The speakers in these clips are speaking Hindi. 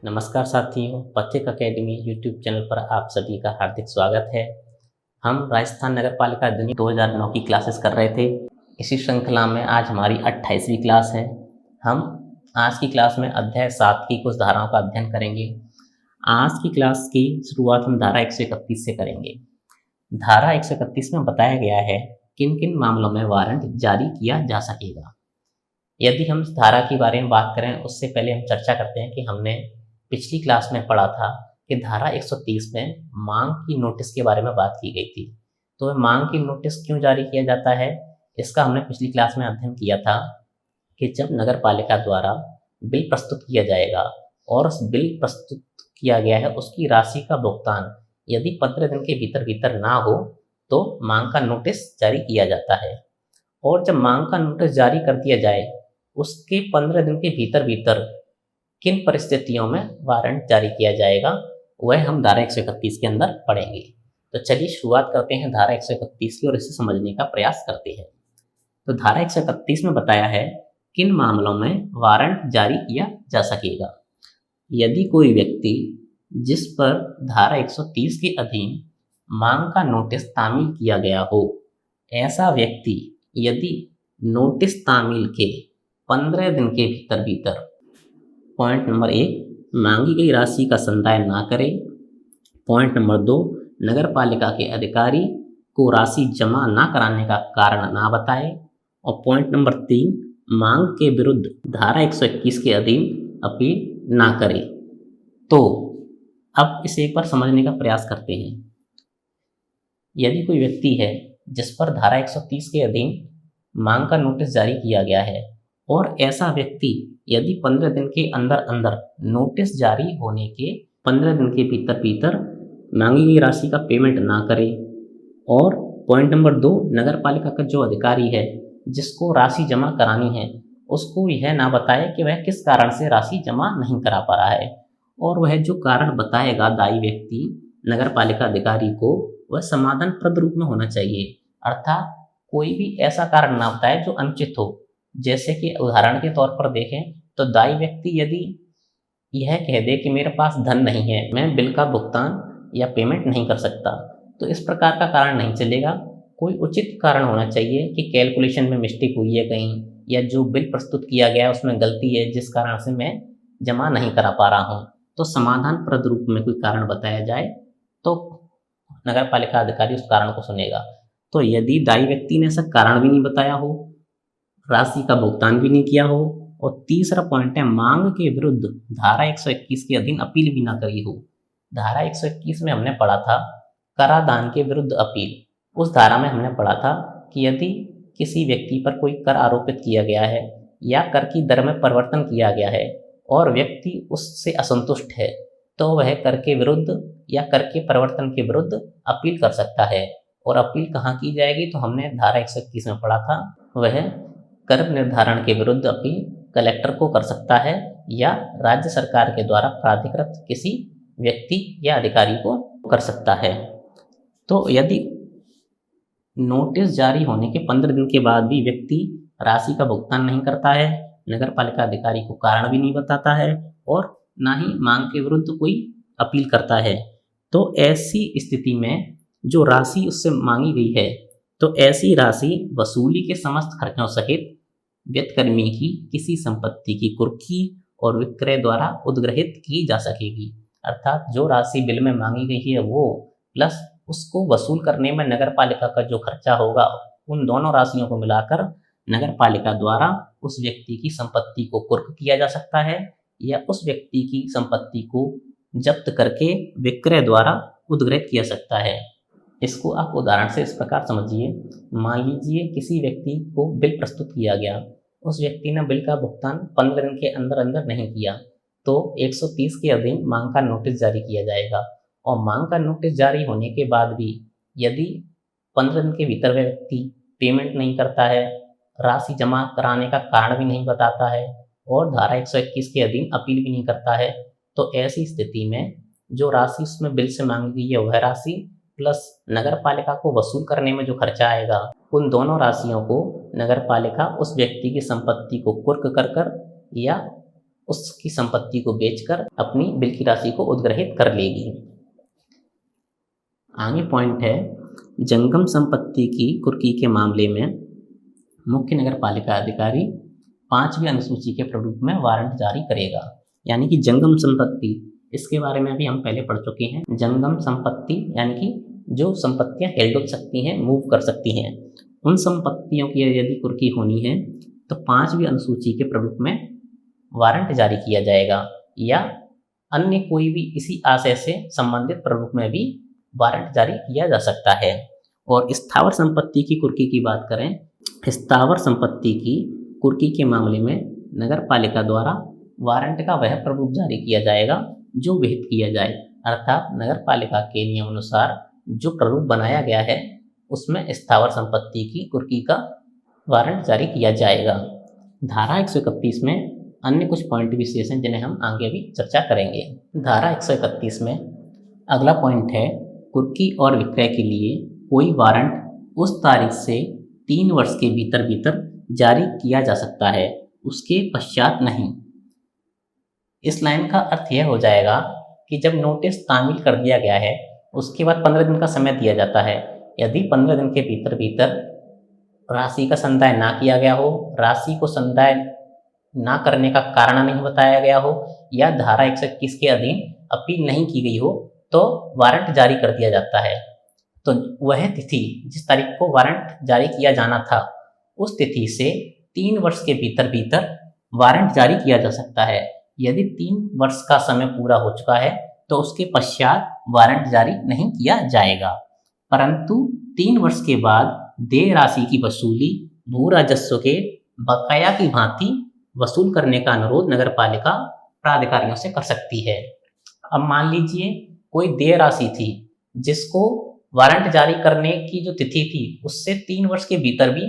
नमस्कार साथियों, पथिक अकेडमी यूट्यूब चैनल पर आप सभी का हार्दिक स्वागत है। हम राजस्थान नगर पालिका अधिनियम 2009 की क्लासेस कर रहे थे। इसी श्रृंखला में आज हमारी 28वीं क्लास है। हम आज की क्लास में अध्याय 7 की कुछ धाराओं का अध्ययन करेंगे। आज की क्लास की शुरुआत हम धारा 131 से करेंगे। धारा 131 में बताया गया है किन किन मामलों में वारंट जारी किया जा सकेगा। यदि हम इस धारा के बारे में बात करें उससे पहले हम चर्चा करते हैं कि हमने पिछली क्लास में पढ़ा था कि धारा 130 में मांग की नोटिस के बारे में बात की गई थी। तो मांग की नोटिस क्यों जारी किया जाता है, इसका हमने पिछली क्लास में अध्ययन किया था कि जब नगर पालिका द्वारा बिल प्रस्तुत किया जाएगा और उस बिल प्रस्तुत किया गया है उसकी राशि का भुगतान यदि 15 दिन के भीतर भीतर ना हो तो मांग का नोटिस जारी किया जाता है। और जब मांग का नोटिस जारी कर दिया जाए उसके 15 दिन के भीतर भीतर किन परिस्थितियों में वारंट जारी किया जाएगा वह हम धारा 131 के अंदर पढ़ेंगे। तो चलिए शुरुआत करते हैं धारा 131 की और इसे समझने का प्रयास करते हैं। तो धारा 131 में बताया है किन मामलों में वारंट जारी किया जा सकेगा। यदि कोई व्यक्ति जिस पर धारा 130 के अधीन मांग का नोटिस तामील किया गया हो, ऐसा व्यक्ति यदि नोटिस तामील के 15 दिन के भीतर भीतर पॉइंट नंबर 1 मांगी गई राशि का संदाय ना करे, पॉइंट नंबर 2 नगर पालिका के अधिकारी को राशि जमा ना कराने का कारण ना बताए, और पॉइंट नंबर 3 मांग के विरुद्ध धारा 121 के अधीन अपील ना करे। तो अब इसे एक बार समझने का प्रयास करते हैं। यदि कोई व्यक्ति है जिस पर धारा 130 के अधीन मांग का नोटिस जारी किया गया है और ऐसा व्यक्ति यदि 15 दिन के अंदर अंदर नोटिस जारी होने के 15 दिन के भीतर भीतर मांगी गई राशि का पेमेंट ना करे, और पॉइंट नंबर 2 नगर पालिका का जो अधिकारी है जिसको राशि जमा करानी है उसको यह ना बताए कि वह किस कारण से राशि जमा नहीं करा पा रहा है, और वह जो कारण बताएगा दायी व्यक्ति नगर पालिका अधिकारी को वह समाधानप्रद रूप में होना चाहिए। अर्थात कोई भी ऐसा कारण ना बताए जो अनुचित हो। जैसे कि उदाहरण के तौर पर देखें तो दायी व्यक्ति यदि यह कह दे कि मेरे पास धन नहीं है, मैं बिल का भुगतान या पेमेंट नहीं कर सकता, तो इस प्रकार का कारण नहीं चलेगा। कोई उचित कारण होना चाहिए कि कैलकुलेशन में मिस्टेक हुई है कहीं, या जो बिल प्रस्तुत किया गया है उसमें गलती है जिस कारण से मैं जमा नहीं करा पा रहा हूँ। तो समाधानप्रद रूप में कोई कारण बताया जाए तो नगर पालिका अधिकारी उस कारण को सुनेगा। तो यदि दायी व्यक्ति ने ऐसा कारण भी नहीं बताया हो, राशि का भुगतान भी नहीं किया हो, और तीसरा पॉइंट है मांग के विरुद्ध धारा 121 के अधीन अपील भी ना करी हो। धारा 121 में हमने पढ़ा था करादान के विरुद्ध अपील। उस धारा में हमने पढ़ा था कि यदि किसी व्यक्ति पर कोई कर आरोपित किया गया है या कर की दर में परिवर्तन किया गया है और व्यक्ति उससे असंतुष्ट है तो वह कर के विरुद्ध या कर के परिवर्तन के विरुद्ध अपील कर सकता है। और अपील कहाँ की जाएगी, तो हमने धारा 121 में पढ़ा था वह कर निर्धारण के विरुद्ध अपील कलेक्टर को कर सकता है या राज्य सरकार के द्वारा प्राधिकृत किसी व्यक्ति या अधिकारी को कर सकता है। तो यदि नोटिस जारी होने के 15 दिन के बाद भी व्यक्ति राशि का भुगतान नहीं करता है, नगर पालिका अधिकारी को कारण भी नहीं बताता है और ना ही मांग के विरुद्ध कोई अपील करता है, तो ऐसी स्थिति में जो राशि उससे मांगी गई है तो ऐसी राशि वसूली के समस्त खर्चों सहित व्यक्तिकर्मी की किसी संपत्ति की कुर्की और विक्रय द्वारा उद्ग्रहित की जा सकेगी। अर्थात जो राशि बिल में मांगी गई है वो प्लस उसको वसूल करने में नगर पालिका का जो खर्चा होगा, उन दोनों राशियों को मिलाकर नगर पालिका द्वारा उस व्यक्ति की संपत्ति को कुर्क किया जा सकता है या उस व्यक्ति की संपत्ति को जब्त करके विक्रय द्वारा उद्ग्रहित किया सकता है। इसको आप उदाहरण से इस प्रकार समझिए। मान लीजिए किसी व्यक्ति को बिल प्रस्तुत किया गया, उस व्यक्ति ने बिल का भुगतान 15 दिन के अंदर अंदर नहीं किया तो 130 के अधीन मांग का नोटिस जारी किया जाएगा, और मांग का नोटिस जारी होने के बाद भी यदि 15 दिन के भीतर वह व्यक्ति पेमेंट नहीं करता है, राशि जमा कराने का कारण भी नहीं बताता है और धारा 121 के अधीन अपील भी नहीं करता है, तो ऐसी स्थिति में जो राशि उसमें बिल से मांगी गई है वह राशि प्लस नगर पालिका को वसूल करने में जो खर्चा आएगा, उन दोनों राशियों को नगर पालिका उस व्यक्ति की संपत्ति को कुर्क कर या उसकी संपत्ति को बेचकर अपनी बिल की राशि को उद्ग्रहित कर लेगी। आगे पॉइंट है, जंगम संपत्ति की कुर्की के मामले में मुख्य नगर पालिका अधिकारी 5वीं अनुसूची के प्रारूप में वारंट जारी करेगा। यानी कि जंगम संपत्ति, इसके बारे में भी हम पहले पढ़ चुके हैं। जंगम संपत्ति यानी कि जो संपत्तियां हेल्ड हो सकती हैं, मूव कर सकती हैं, उन संपत्तियों की यदि कुर्की होनी है तो 5वीं अनुसूची के प्रारूप में वारंट जारी किया जाएगा, या अन्य कोई भी इसी आशय से संबंधित प्रारूप में भी वारंट जारी किया जा सकता है। और स्थावर संपत्ति की कुर्की की बात करें, स्थावर संपत्ति की कुर्की के मामले में नगर पालिका द्वारा वारंट का वह प्रारूप जारी किया जाएगा जो विहित किया जाए, अर्थात नगर पालिका के नियमानुसार जो प्रारूप बनाया गया है उसमें स्थावर संपत्ति की कुर्की का वारंट जारी किया जाएगा। धारा 131 में अन्य कुछ पॉइंट विशेष हैं जिन्हें हम आगे भी चर्चा करेंगे। धारा 131 में अगला पॉइंट है, कुर्की और विक्रय के लिए कोई वारंट उस तारीख से 3 वर्ष के भीतर भीतर जारी किया जा सकता है, उसके पश्चात नहीं। इस लाइन का अर्थ यह हो जाएगा कि जब नोटिस तामील कर दिया गया है उसके बाद 15 दिन का समय दिया जाता है। यदि 15 दिन के भीतर भीतर राशि का संदाय ना किया गया हो, राशि को संदाय ना करने का कारण नहीं बताया गया हो, या धारा 121 के अधीन अपील नहीं की गई हो, तो वारंट जारी कर दिया जाता है। तो वह तिथि जिस तारीख को वारंट जारी किया जाना था उस तिथि से 3 वर्ष के भीतर भीतर वारंट जारी किया जा सकता है। यदि 3 वर्ष का समय पूरा हो चुका है तो उसके पश्चात वारंट जारी नहीं किया जाएगा, परंतु 3 वर्ष के बाद देय राशि की वसूली भू राजस्व के बकाया की भांति वसूल करने का अनुरोध नगर पालिका प्राधिकारियों से कर सकती है। अब मान लीजिए कोई देय राशि थी जिसको वारंट जारी करने की जो तिथि थी उससे 3 वर्ष के भीतर भी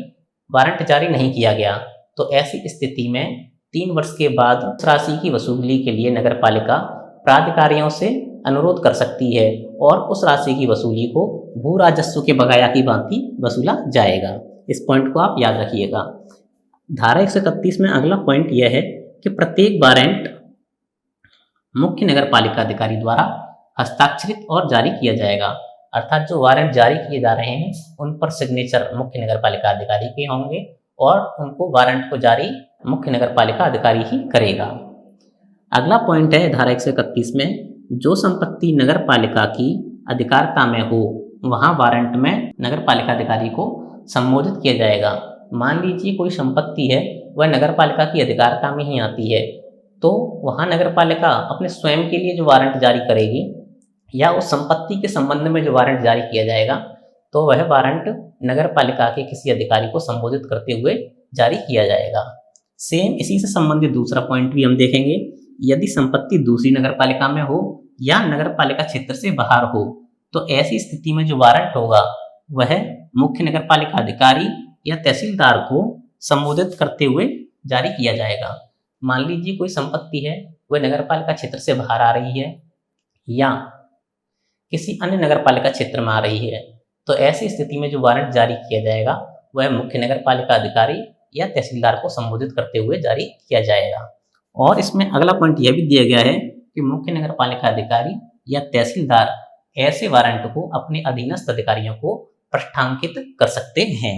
वारंट जारी नहीं किया गया, तो ऐसी स्थिति में 3 वर्ष के बाद उस राशि की वसूली के लिए नगर पालिका प्राधिकारियों से अनुरोध कर सकती है और उस राशि की वसूली को भू राजस्व के बकाया की भांति वसूला जाएगा। इस पॉइंट को आप याद रखिएगा। धारा 131 में अगला पॉइंट यह है कि प्रत्येक वारंट मुख्य नगर पालिका अधिकारी द्वारा हस्ताक्षरित और जारी किया जाएगा, अर्थात जो वारंट जारी किए जा रहे हैं उन पर सिग्नेचर मुख्य नगर पालिका अधिकारी के होंगे और उनको वारंट को जारी मुख्य नगर पालिका अधिकारी ही करेगा। अगला पॉइंट है धारा 131 में, जो संपत्ति नगर पालिका की अधिकारता में हो वहां वारंट में नगर पालिका अधिकारी को संबोधित किया जाएगा। मान लीजिए कोई संपत्ति है वह नगर पालिका की अधिकारता में ही आती है, तो वहां नगर पालिका अपने स्वयं के लिए जो वारंट जारी करेगी या उस संपत्ति के संबंध में जो वारंट जारी किया जाएगा तो वह वारंट नगर पालिका के किसी अधिकारी को संबोधित करते हुए जारी किया जाएगा। सेम इसी से संबंधित दूसरा पॉइंट भी हम देखेंगे। यदि संपत्ति दूसरी नगर पालिका में हो या नगर पालिका क्षेत्र से बाहर हो तो ऐसी स्थिति में जो वारंट होगा वह मुख्य नगर पालिका अधिकारी या तहसीलदार को संबोधित करते हुए जारी किया जाएगा। मान लीजिए कोई संपत्ति है वह नगर पालिका क्षेत्र से बाहर आ रही है या किसी अन्य नगर पालिका क्षेत्र में आ रही है, तो ऐसी स्थिति में जो वारंट जारी किया जाएगा वह मुख्य नगर पालिका अधिकारी या तहसीलदार को संबोधित करते हुए जारी किया जाएगा। और इसमें अगला पॉइंट यह भी दिया गया है कि मुख्य नगर पालिका अधिकारी या तहसीलदार ऐसे वारंट को अपने अधीनस्थ अधिकारियों को पृष्ठांकित कर सकते हैं।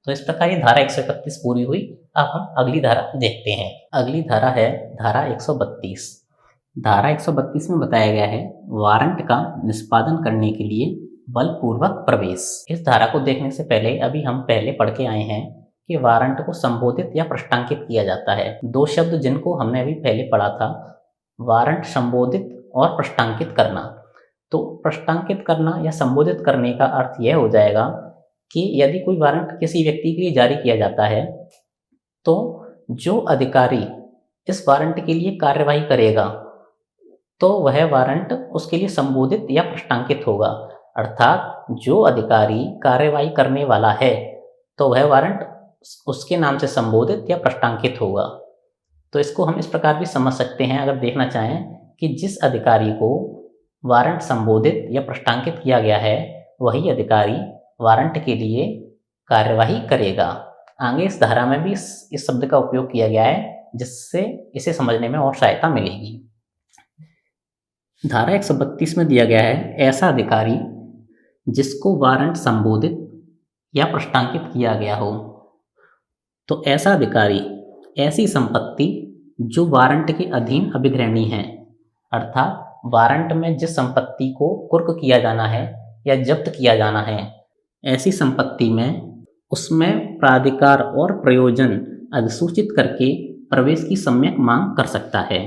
तो इस प्रकार ये धारा 131 पूरी हुई। अब हम अगली धारा देखते हैं। अगली धारा है धारा 132। धारा 132 में बताया गया है वारंट का निष्पादन करने के लिए बलपूर्वक प्रवेश। इस धारा को देखने से पहले अभी हम पहले पढ़ के आए हैं कि वारंट को संबोधित या पृष्ठांकित किया जाता है। 2 शब्द जिनको हमने अभी पहले पढ़ा था, वारंट संबोधित और पृष्ठांकित करना। तो पृष्ठांकित करना या संबोधित करने का अर्थ यह हो जाएगा कि यदि कोई वारंट किसी व्यक्ति के लिए जारी किया जाता है तो जो अधिकारी इस वारंट के लिए कार्यवाही करेगा तो वह वारंट उसके लिए संबोधित या पृष्ठांकित होगा, अर्थात जो अधिकारी कार्यवाही करने वाला है तो वह वारंट उसके नाम से संबोधित या पृष्ठांकित होगा। तो इसको हम इस प्रकार भी समझ सकते हैं अगर देखना चाहें कि जिस अधिकारी को वारंट संबोधित या पृष्ठांकित किया गया है वही अधिकारी वारंट के लिए कार्यवाही करेगा। आगे इस धारा में भी इस शब्द का उपयोग किया गया है जिससे इसे समझने में और सहायता मिलेगी। धारा 132 में दिया गया है, ऐसा अधिकारी जिसको वारंट संबोधित या प्रश्नांकित किया गया हो। तो ऐसा अधिकारी ऐसी संपत्ति जो वारंट के अधीन अभिग्रहणी है, अर्थात वारंट में जिस संपत्ति को कुर्क किया जाना है या जब्त किया जाना है, ऐसी संपत्ति में उसमें प्राधिकार और प्रयोजन अधिसूचित करके प्रवेश की सम्यक मांग कर सकता है।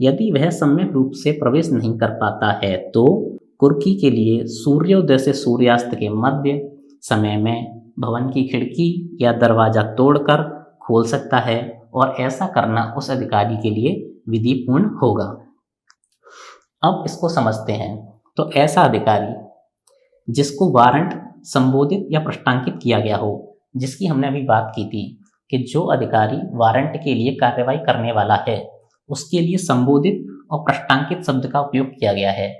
यदि वह सम्यक रूप से प्रवेश नहीं कर पाता है तो कुर्की के लिए सूर्योदय से सूर्यास्त के मध्य समय में भवन की खिड़की या दरवाजा तोड़कर खोल सकता है, और ऐसा करना उस अधिकारी के लिए विधिपूर्ण होगा। अब इसको समझते हैं। तो ऐसा अधिकारी जिसको वारंट संबोधित या प्रश्नांकित किया गया हो, जिसकी हमने अभी बात की थी कि जो अधिकारी वारंट के लिए कार्रवाई करने वाला है उसके लिए संबोधित और प्रश्नांकित शब्द का उपयोग किया गया है।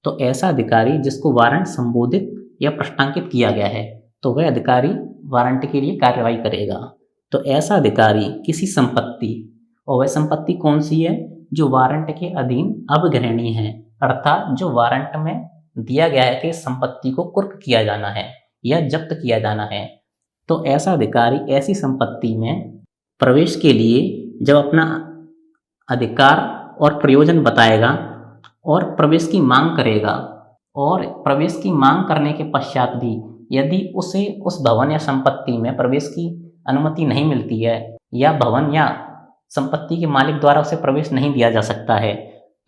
तो ऐसा अधिकारी जिसको वारंट संबोधित या प्रश्नांकित किया गया है, तो वह अधिकारी वारंट के लिए कार्रवाई करेगा। तो ऐसा अधिकारी किसी संपत्ति, और वह संपत्ति कौन सी है, जो वारंट के अधीन अभिग्रहणी है, अर्थात जो वारंट में दिया गया है कि संपत्ति को कुर्क किया जाना है या जब्त किया जाना है। तो ऐसा अधिकारी ऐसी संपत्ति में प्रवेश के लिए जब अपना अधिकार और प्रयोजन बताएगा और प्रवेश की मांग करेगा, और प्रवेश की मांग करने के पश्चात भी यदि उसे उस भवन या संपत्ति में प्रवेश की अनुमति नहीं मिलती है, या भवन या संपत्ति के मालिक द्वारा उसे प्रवेश नहीं दिया जा सकता है,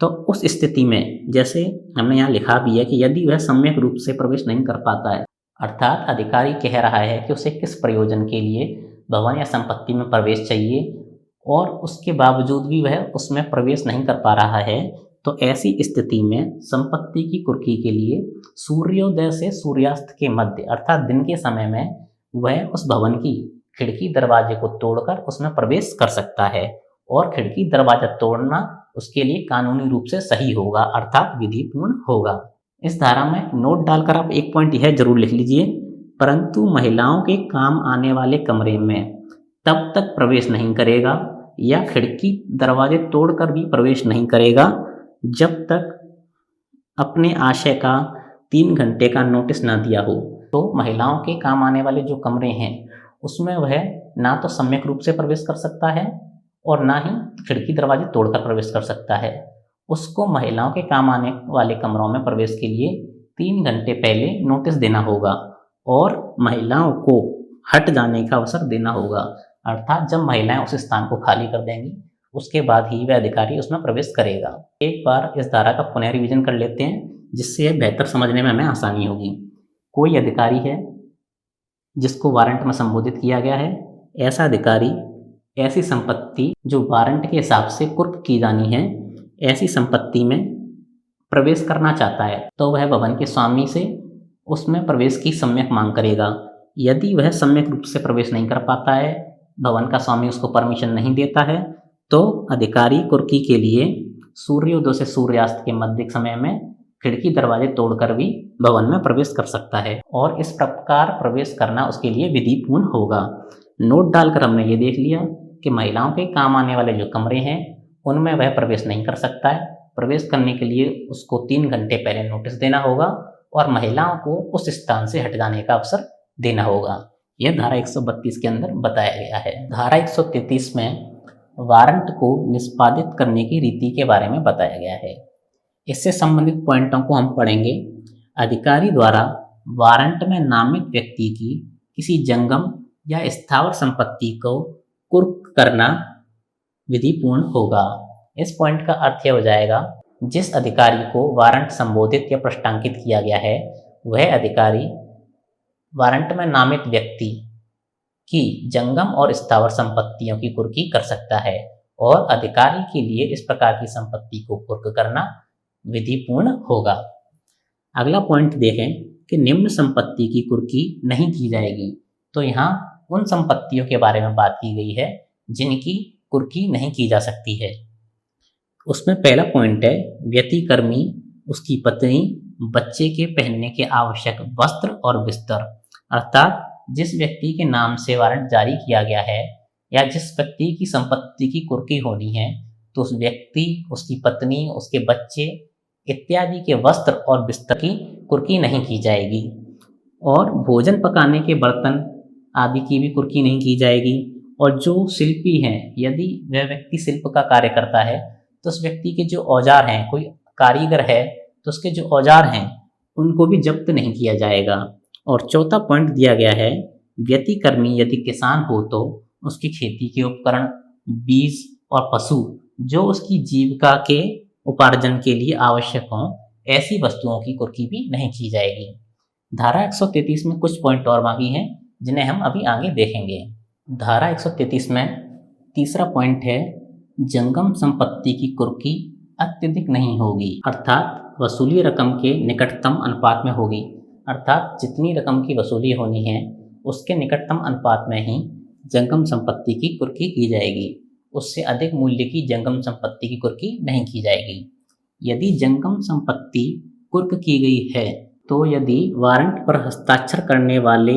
तो उस स्थिति में, जैसे हमने यहाँ लिखा भी है कि यदि वह सम्यक रूप से प्रवेश नहीं कर पाता है, अर्थात अधिकारी कह रहा है कि उसे किस प्रयोजन के लिए भवन या संपत्ति में प्रवेश चाहिए और उसके बावजूद भी वह उसमें प्रवेश नहीं कर पा रहा है, तो ऐसी स्थिति में संपत्ति की कुर्की के लिए सूर्योदय से सूर्यास्त के मध्य, अर्थात दिन के समय में वह उस भवन की खिड़की दरवाजे को तोड़कर उसमें प्रवेश कर सकता है, और खिड़की दरवाजा तोड़ना उसके लिए कानूनी रूप से सही होगा, अर्थात विधिपूर्ण होगा। इस धारा में नोट डालकर आप एक पॉइंट यह जरूर लिख लीजिए, परंतु महिलाओं के काम आने वाले कमरे में तब तक प्रवेश नहीं करेगा या खिड़की दरवाजे तोड़कर भी प्रवेश नहीं करेगा जब तक अपने आशय का 3 घंटे का नोटिस ना दिया हो। तो महिलाओं के काम आने वाले जो कमरे हैं उसमें वह ना तो सम्यक रूप से प्रवेश कर सकता है और ना ही खिड़की दरवाजे तोड़कर प्रवेश कर सकता है। उसको महिलाओं के काम आने वाले कमरों में प्रवेश के लिए 3 घंटे पहले नोटिस देना होगा और महिलाओं को हट जाने का अवसर देना होगा, अर्थात जब महिलाएं उस स्थान को खाली कर देंगी उसके बाद ही वह अधिकारी उसमें प्रवेश करेगा। एक बार इस धारा का पुनः रिवीजन कर लेते हैं जिससे बेहतर समझने में हमें आसानी होगी। कोई अधिकारी है जिसको वारंट में संबोधित किया गया है, ऐसा अधिकारी ऐसी संपत्ति जो वारंट के हिसाब से कुर्क की जानी है, ऐसी संपत्ति में प्रवेश करना चाहता है, तो वह भवन के स्वामी से उसमें प्रवेश की सम्यक मांग करेगा। यदि वह सम्यक रूप से प्रवेश नहीं कर पाता है, भवन का स्वामी उसको परमिशन नहीं देता है, तो अधिकारी कुर्की के लिए सूर्योदय से सूर्यास्त के मध्य समय में खिड़की दरवाजे तोड़कर भी भवन में प्रवेश कर सकता है, और इस प्रकार प्रवेश करना उसके लिए विधिपूर्ण होगा। नोट डालकर हमने ये देख लिया कि महिलाओं के काम आने वाले जो कमरे हैं उनमें वह प्रवेश नहीं कर सकता है। प्रवेश करने के लिए उसको 3 घंटे पहले नोटिस देना होगा और महिलाओं को उस स्थान से हट जाने का अवसर देना होगा। यह धारा 132 के अंदर बताया गया है। धारा 133 में वारंट को निष्पादित करने की रीति के बारे में बताया गया है। इससे संबंधित पॉइंटों को हम पढ़ेंगे। अधिकारी द्वारा वारंट में नामित व्यक्ति की किसी जंगम या स्थावर संपत्ति को कुर्क करना विधिपूर्ण होगा। इस पॉइंट का अर्थ यह हो जाएगा, जिस अधिकारी को वारंट संबोधित या प्रश्नांकित किया गया है वह अधिकारी वारंट में नामित व्यक्ति की जंगम और स्थावर संपत्तियों की कुर्की कर सकता है, और अधिकारी के लिए इस प्रकार की संपत्ति को कुर्क करना विधिपूर्ण होगा। अगला पॉइंट देखें कि निम्न संपत्ति की कुर्की नहीं की जाएगी। तो यहाँ उन संपत्तियों के बारे में बात की गई है जिनकी कुर्की नहीं की जा सकती है। उसमें पहला पॉइंट है व्यतिकर्मी, उसकी पत्नी, बच्चे के पहनने के आवश्यक वस्त्र और बिस्तर, अर्थात जिस व्यक्ति के नाम से वारंट जारी किया गया है या जिस व्यक्ति की संपत्ति की कुर्की होनी है, तो उस व्यक्ति, उसकी पत्नी, उसके बच्चे इत्यादि के वस्त्र और बिस्तर की कुर्की नहीं की जाएगी। और भोजन पकाने के बर्तन आदि की भी कुर्की नहीं की जाएगी। और जो शिल्पी हैं, यदि वह व्यक्ति शिल्प का कार्य करता है तो उस व्यक्ति के जो औजार हैं, कोई कारीगर है तो उसके जो औजार हैं उनको भी जब्त नहीं किया जाएगा। और चौथा पॉइंट दिया गया है, व्यतिकर्मी यदि किसान हो तो उसकी खेती के उपकरण, बीज और पशु जो उसकी जीविका के उपार्जन के लिए आवश्यक हों, ऐसी वस्तुओं की कुर्की भी नहीं की जाएगी। धारा 133 में कुछ पॉइंट और बाकी हैं जिन्हें हम अभी आगे देखेंगे। धारा 133 में तीसरा पॉइंट है, जंगम संपत्ति की कुर्की अत्यधिक नहीं होगी, अर्थात वसूली रकम के निकटतम अनुपात में होगी। अर्थात जितनी रकम की वसूली होनी है उसके निकटतम अनुपात में ही जंगम संपत्ति की कुर्की की जाएगी। उससे अधिक मूल्य की जंगम संपत्ति की कुर्की नहीं की जाएगी। यदि जंगम संपत्ति कुर्क की गई है तो यदि वारंट पर हस्ताक्षर करने वाले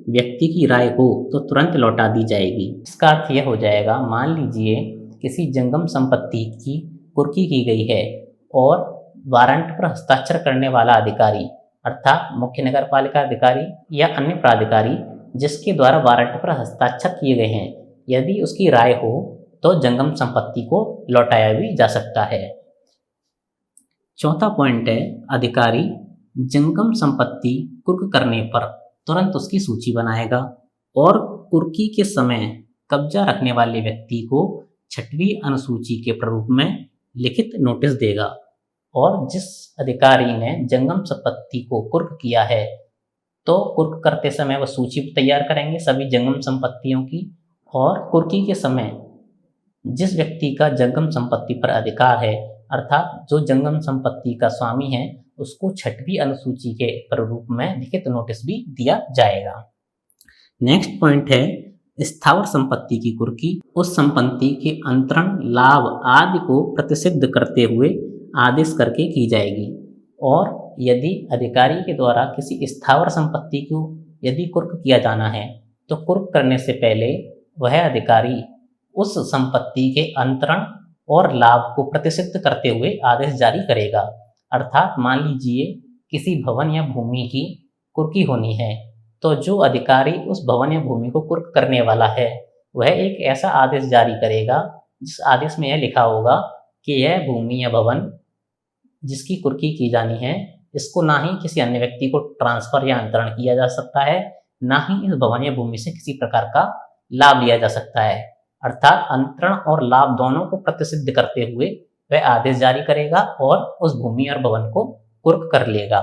व्यक्ति की राय हो तो तुरंत लौटा दी जाएगी। इसका अर्थ यह हो जाएगा, मान लीजिए किसी जंगम संपत्ति की कुर्की की गई है और वारंट पर हस्ताक्षर करने वाला अधिकारी अर्थात मुख्य नगर पालिका अधिकारी या अन्य प्राधिकारी जिसके द्वारा वारंट पर हस्ताक्षर किए गए हैं, यदि उसकी राय हो तो जंगम संपत्ति को लौटाया भी जा सकता है। चौथा पॉइंट है, अधिकारी जंगम संपत्ति कुर्क करने पर तुरंत उसकी सूची बनाएगा और कुर्की के समय कब्जा रखने वाले व्यक्ति को 6वीं अनुसूची के प्रारूप में लिखित नोटिस देगा। और जिस अधिकारी ने जंगम संपत्ति को कुर्क किया है तो कुर्क करते समय वह सूची तैयार करेंगे सभी जंगम संपत्तियों की, और कुर्की के समय जिस व्यक्ति का जंगम संपत्ति पर अधिकार है अर्थात जो जंगम संपत्ति का स्वामी है उसको 6वीं अनुसूची के प्रारूप में लिखित नोटिस भी दिया जाएगा। नेक्स्ट पॉइंट है, स्थावर संपत्ति की कुर्की उस संपत्ति के अंतरण, लाभ आदि को प्रतिसिद्ध करते हुए आदेश करके की जाएगी। और यदि अधिकारी के द्वारा किसी स्थावर संपत्ति को यदि कुर्क किया जाना है तो कुर्क करने से पहले वह अधिकारी उस संपत्ति के अंतरण और लाभ को प्रतिसिद्ध करते हुए आदेश जारी करेगा। अर्थात मान लीजिए किसी भवन या भूमि की कुर्की होनी है तो जो अधिकारी उस भवन या भूमि को कुर्क करने वाला है वह एक ऐसा आदेश जारी करेगा जिस आदेश में यह लिखा होगा कि यह भूमि या भवन जिसकी कुर्की की जानी है इसको ना ही किसी अन्य व्यक्ति को ट्रांसफर या अंतरण किया जा सकता है, ना ही इस भवन या भूमि से किसी प्रकार का लाभ लिया जा सकता है। अर्थात अंतरण और लाभ दोनों को प्रतिसिद्ध करते हुए वह आदेश जारी करेगा और उस भूमि और भवन को कुर्क कर लेगा।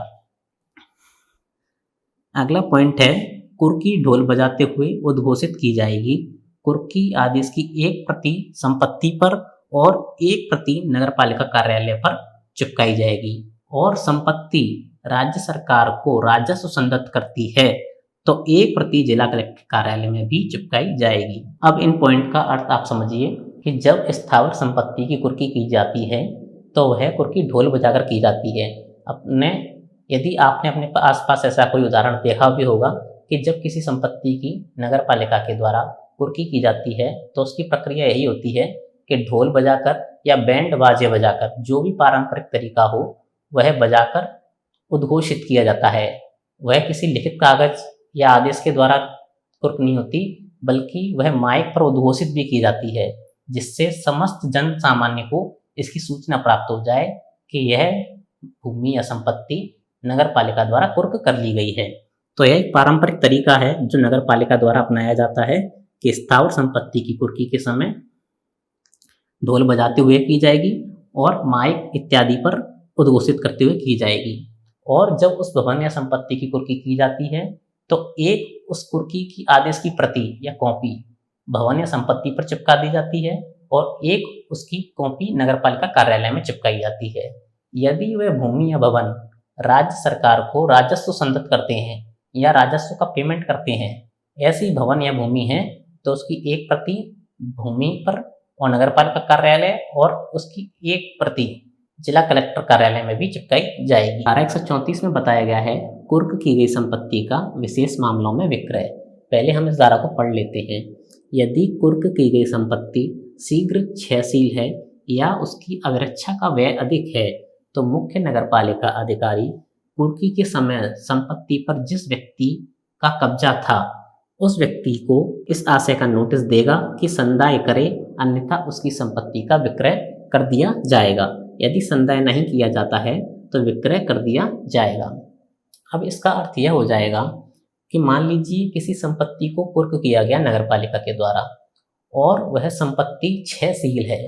अगला पॉइंट है, कुर्की ढोल बजाते हुए उद्घोषित की जाएगी। कुर्की आदेश की एक प्रति संपत्ति पर और एक प्रति नगरपालिका कार्यालय पर चिपकाई जाएगी। और संपत्ति राज्य सरकार को राजस्व संदत्त करती है तो एक प्रति जिला कलेक्टर कार्यालय में भी चिपकाई जाएगी। अब इन पॉइंट का अर्थ आप समझिए कि जब स्थावर संपत्ति की कुर्की की जाती है तो वह कुर्की ढोल बजाकर की जाती है। यदि आपने अपने आसपास ऐसा कोई उदाहरण देखा भी होगा कि जब किसी संपत्ति की नगर पालिका के द्वारा कुर्की की जाती है तो उसकी प्रक्रिया यही होती है कि ढोल बजाकर या बैंड बाजे बजाकर, जो भी पारंपरिक तरीका हो वह बजाकर उद्घोषित किया जाता है। वह किसी लिखित कागज या आदेश के द्वारा कुर्क नहीं होती बल्कि वह माइक पर उद्घोषित भी की जाती है, जिससे समस्त जन सामान्य को इसकी सूचना प्राप्त हो जाए कि यह भूमि या संपत्ति नगर पालिका द्वारा कुर्क कर ली गई है। तो यह एक पारंपरिक तरीका है जो नगर पालिका द्वारा अपनाया जाता है कि स्थावर संपत्ति की कुर्की के समय ढोल बजाते हुए की जाएगी और माइक इत्यादि पर उद्घोषित करते हुए की जाएगी। और जब उस भवन या संपत्ति की कुर्की की जाती है तो एक उस कुर्की की आदेश की प्रति या कॉपी भवन या संपत्ति पर चिपका दी जाती है और एक उसकी कॉपी नगरपालिका कार्यालय में चिपकाई जाती है। यदि वह भूमि या भवन राज्य सरकार को राजस्व संदत्त करते हैं या राजस्व का पेमेंट करते हैं, ऐसी भवन या भूमि है तो उसकी एक प्रति भूमि पर और नगरपालिका कार्यालय और उसकी एक प्रति जिला कलेक्टर कार्यालय में भी चिपकाई जाएगी। धारा 134 में बताया गया है, कुर्क की गई संपत्ति का विशेष मामलों में विक्रय। पहले हम इस धारा को पढ़ लेते हैं। यदि कुर्क की गई संपत्ति शीघ्र क्षयशील है या उसकी अभिरक्षा का व्यय अधिक है तो मुख्य नगरपालिका अधिकारी कुर्की के समय संपत्ति पर जिस व्यक्ति का कब्जा था उस व्यक्ति को इस आशय का नोटिस देगा कि संदाय करे, अन्यथा उसकी संपत्ति का विक्रय कर दिया जाएगा। यदि संदाय नहीं किया जाता है तो विक्रय कर दिया जाएगा। अब इसका अर्थ यह हो जाएगा कि मान लीजिए किसी संपत्ति को कुर्क किया गया नगरपालिका के द्वारा और वह संपत्ति क्षयशील है,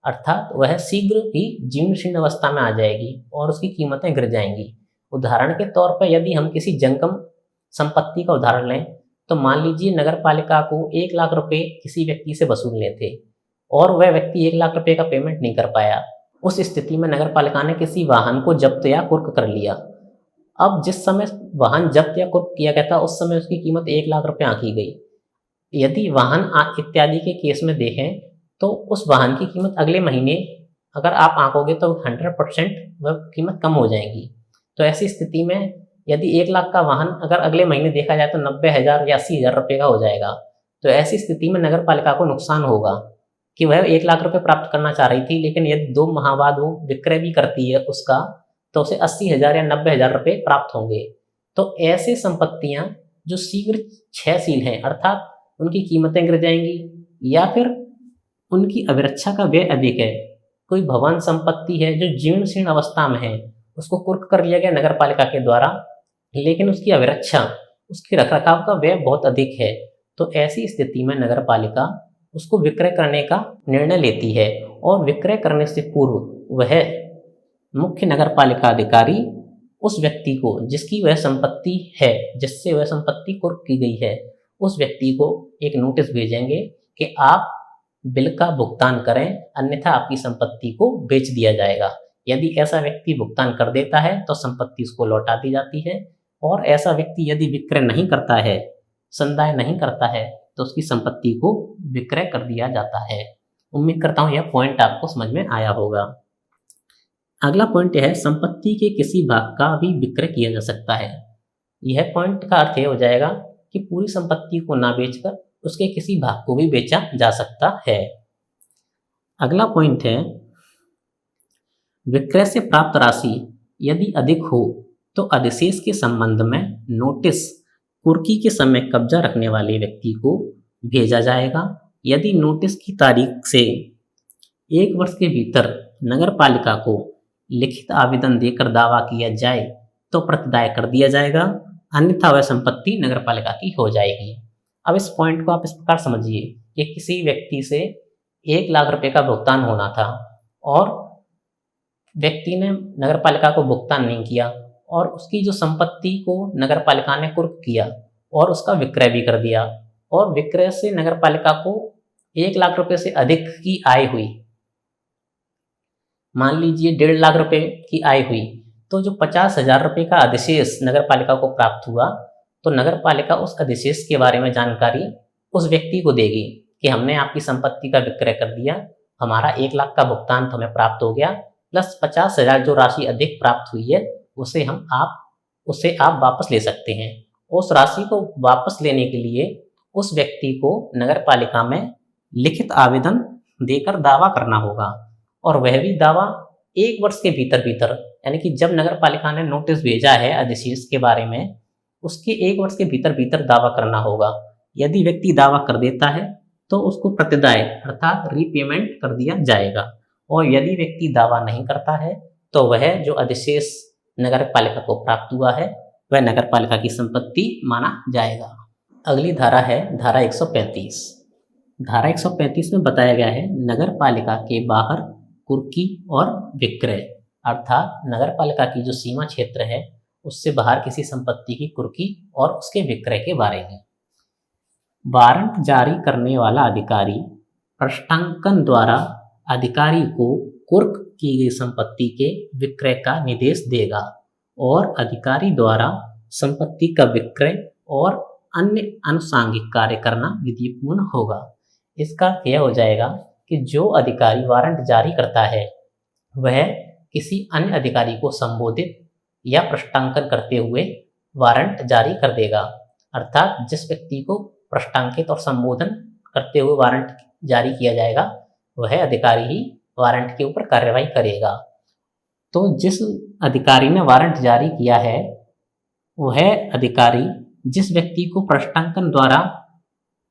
अर्थात वह शीघ्र ही जीर्ण शीर्ण अवस्था में आ जाएगी और उसकी कीमतें गिर जाएंगी। उदाहरण के तौर पर यदि हम किसी जंगम संपत्ति का उदाहरण लें तो मान लीजिए नगरपालिका को 1 लाख रुपए किसी व्यक्ति से वसूलने थे और वह व्यक्ति 1 लाख रुपए का पेमेंट नहीं कर पाया। उस स्थिति में नगरपालिका ने किसी वाहन को जब्त या कुर्क कर लिया। अब जिस समय वाहन जब्त या कुर्क किया गया था उस समय उसकी कीमत 1 लाख रुपए आंकी गई। यदि वाहन इत्यादि के केस में देखें तो उस वाहन की कीमत अगले महीने अगर आप आंकोगे तो 100% वह कीमत कम हो जाएगी। तो ऐसी स्थिति में यदि 1 लाख का वाहन अगर अगले महीने देखा जाए तो 90,000 या 80,000 रुपये का हो जाएगा। तो ऐसी स्थिति में नगरपालिका को नुकसान होगा कि वह 1 लाख रुपये प्राप्त करना चाह रही थी, लेकिन यदि 2 माह बाद वो विक्रय भी करती है उसका तो उसे 80,000 या 90,000 रुपये प्राप्त होंगे। तो ऐसे संपत्तियां जो शीघ्र क्षयशील हैं, अर्थात उनकी कीमतें गिर जाएंगी या फिर उनकी अभिरक्षा का व्यय अधिक है। कोई भवन संपत्ति है जो जीर्ण शीर्ण अवस्था में है, उसको कुर्क कर लिया गया नगरपालिका के द्वारा, लेकिन उसकी अभिरक्षा, उसके रखरखाव का व्यय बहुत अधिक है, तो ऐसी स्थिति में नगरपालिका उसको विक्रय करने का निर्णय लेती है और विक्रय करने से पूर्व वह मुख्य नगरपालिका अधिकारी उस व्यक्ति को जिसकी वह संपत्ति है, जिससे वह संपत्ति कुर्क की गई है, उस व्यक्ति को एक नोटिस भेजेंगे कि आप बिल का भुगतान करें, अन्यथा आपकी संपत्ति को बेच दिया जाएगा। यदि ऐसा व्यक्ति भुगतान कर देता है तो संपत्ति उसको लौटा दी जाती है और ऐसा व्यक्ति यदि विक्रय नहीं करता है, संदाय नहीं करता है, तो उसकी संपत्ति को विक्रय कर दिया जाता है। उम्मीद करता हूँ यह पॉइंट आपको समझ में आया होगा। अगला पॉइंट यह है, संपत्ति के किसी भाग का भी विक्रय किया जा सकता है। यह पॉइंट का अर्थ यह हो जाएगा कि पूरी संपत्ति को ना बेचकर उसके किसी भाग को भी बेचा जा सकता है। अगला पॉइंट है, विक्रय से प्राप्त राशि यदि अधिक हो तो अधिशेष के संबंध में नोटिस कुर्की के समय कब्जा रखने वाले व्यक्ति को भेजा जाएगा। यदि नोटिस की तारीख से 1 वर्ष के भीतर नगरपालिका को लिखित आवेदन देकर दावा किया जाए तो प्रतिदाय कर दिया जाएगा, अन्यथा वह संपत्ति नगरपालिका की हो जाएगी। अब इस पॉइंट को आप इस प्रकार समझिए कि किसी व्यक्ति से 1 लाख रुपए का भुगतान होना था और व्यक्ति ने नगरपालिका को भुगतान नहीं किया और उसकी जो संपत्ति को नगरपालिका ने कुर्क किया और उसका विक्रय भी कर दिया और विक्रय से नगरपालिका को 1 लाख रुपए से अधिक की आय हुई, मान लीजिए 1.5 लाख रुपए की आय हुई, तो जो 50,000 रुपये का अधिशेष नगरपालिका को प्राप्त हुआ तो नगरपालिका उस अधिशेष के बारे में जानकारी उस व्यक्ति को देगी कि हमने आपकी संपत्ति का विक्रय कर दिया, हमारा 1 लाख का भुगतान तो हमें प्राप्त हो गया, प्लस 50,000 जो राशि अधिक प्राप्त हुई है उसे आप वापस ले सकते हैं। उस राशि को वापस लेने के लिए उस व्यक्ति को नगरपालिका में लिखित आवेदन देकर दावा करना होगा और वह भी दावा 1 वर्ष के भीतर, यानी कि जब नगरपालिका ने नोटिस भेजा है अधिशेष के बारे में उसके 1 वर्ष के भीतर दावा करना होगा। यदि व्यक्ति दावा कर देता है तो उसको प्रतिदाय अर्थात रीपेमेंट कर दिया जाएगा और यदि व्यक्ति दावा नहीं करता है तो वह जो अधिशेष नगरपालिका को प्राप्त हुआ है वह नगरपालिका की संपत्ति माना जाएगा। अगली धारा है धारा 135। धारा 135 में बताया गया है, नगरपालिका के बाहर कुर्की और विक्रय, अर्थात नगरपालिका की जो सीमा क्षेत्र है उससे बाहर किसी संपत्ति की कुर्की और उसके विक्रय के बारे में वारंट जारी करने वाला अधिकारी पृष्ठांकन द्वारा अधिकारी को कुर्क की गई संपत्ति के विक्रय का निर्देश देगा और अधिकारी द्वारा संपत्ति का विक्रय और अन्य आनुषंगिक कार्य करना विधिपूर्ण होगा। इसका यह हो जाएगा कि जो अधिकारी वारंट जारी करता है वह किसी अन्य अधिकारी को संबोधित या पृष्ठांकन करते हुए वारंट जारी कर देगा, अर्थात जिस व्यक्ति को पृष्ठांकित और संबोधन करते हुए वारंट जारी किया जाएगा, वह अधिकारी ही वारंट के ऊपर कार्रवाई करेगा। तो जिस अधिकारी ने वारंट जारी किया है, वह अधिकारी जिस व्यक्ति को प्रश्नांकन द्वारा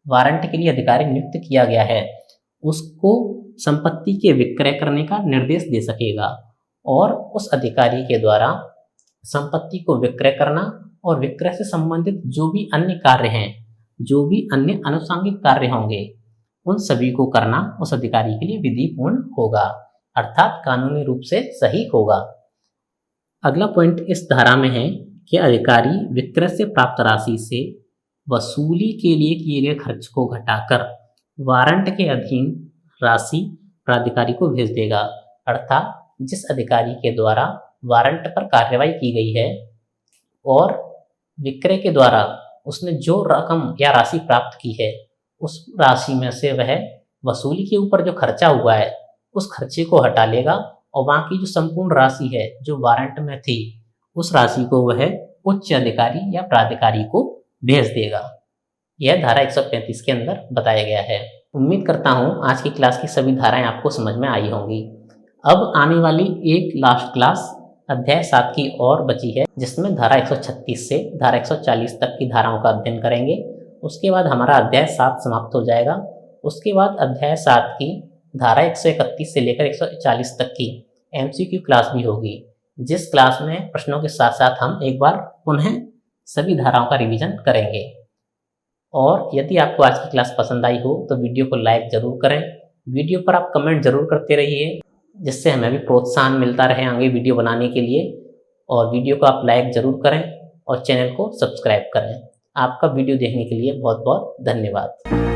वारंट के लिए अधिकारी नियुक्त किया गया है, उसको संपत्ति के विक्रय करने का निर्देश दे सकेगा और उस अधिकारी के द्वारा संपत्ति को विक्रय करना और विक्रय से संबंधित जो भी अन्य कार्य हैं, जो भी अन्य आनुषंगिक कार्य होंगे, उन सभी को करना उस अधिकारी के लिए विधिपूर्ण होगा, अर्थात कानूनी रूप से सही होगा। अगला पॉइंट इस धारा में है कि अधिकारी विक्रय से प्राप्त राशि से वसूली के लिए किए गए खर्च को घटाकर वारंट के अधीन राशि प्राधिकारी को भेज देगा। अर्थात जिस अधिकारी के द्वारा वारंट पर कार्रवाई की गई है और विक्रय के द्वारा उसने जो रकम या राशि प्राप्त की है, उस राशि में से वह वसूली के ऊपर जो खर्चा हुआ है उस खर्चे को हटा लेगा और बाकी जो संपूर्ण राशि है जो वारंट में थी, उस राशि को वह उच्च अधिकारी या प्राधिकारी को भेज देगा। यह धारा 135 के अंदर बताया गया है। उम्मीद करता हूँ आज की क्लास की सभी धाराएं आपको समझ में आई होंगी। अब आने वाली एक लास्ट क्लास अध्याय 7 की और बची है, जिसमें धारा 136 से धारा 140 तक की धाराओं का अध्ययन करेंगे। उसके बाद हमारा अध्याय 7 समाप्त हो जाएगा। उसके बाद अध्याय 7 की धारा 131 से लेकर 140 तक की MCQ क्लास भी होगी, जिस क्लास में प्रश्नों के साथ साथ हम एक बार पुनः सभी धाराओं का रिवीजन करेंगे। और यदि आपको आज की क्लास पसंद आई हो तो वीडियो को लाइक जरूर करें। वीडियो पर आप कमेंट जरूर करते रहिए, जिससे हमें भी प्रोत्साहन मिलता रहे आगे वीडियो बनाने के लिए। और वीडियो को आप लाइक जरूर करें और चैनल को सब्सक्राइब करें। आपका वीडियो देखने के लिए बहुत बहुत धन्यवाद।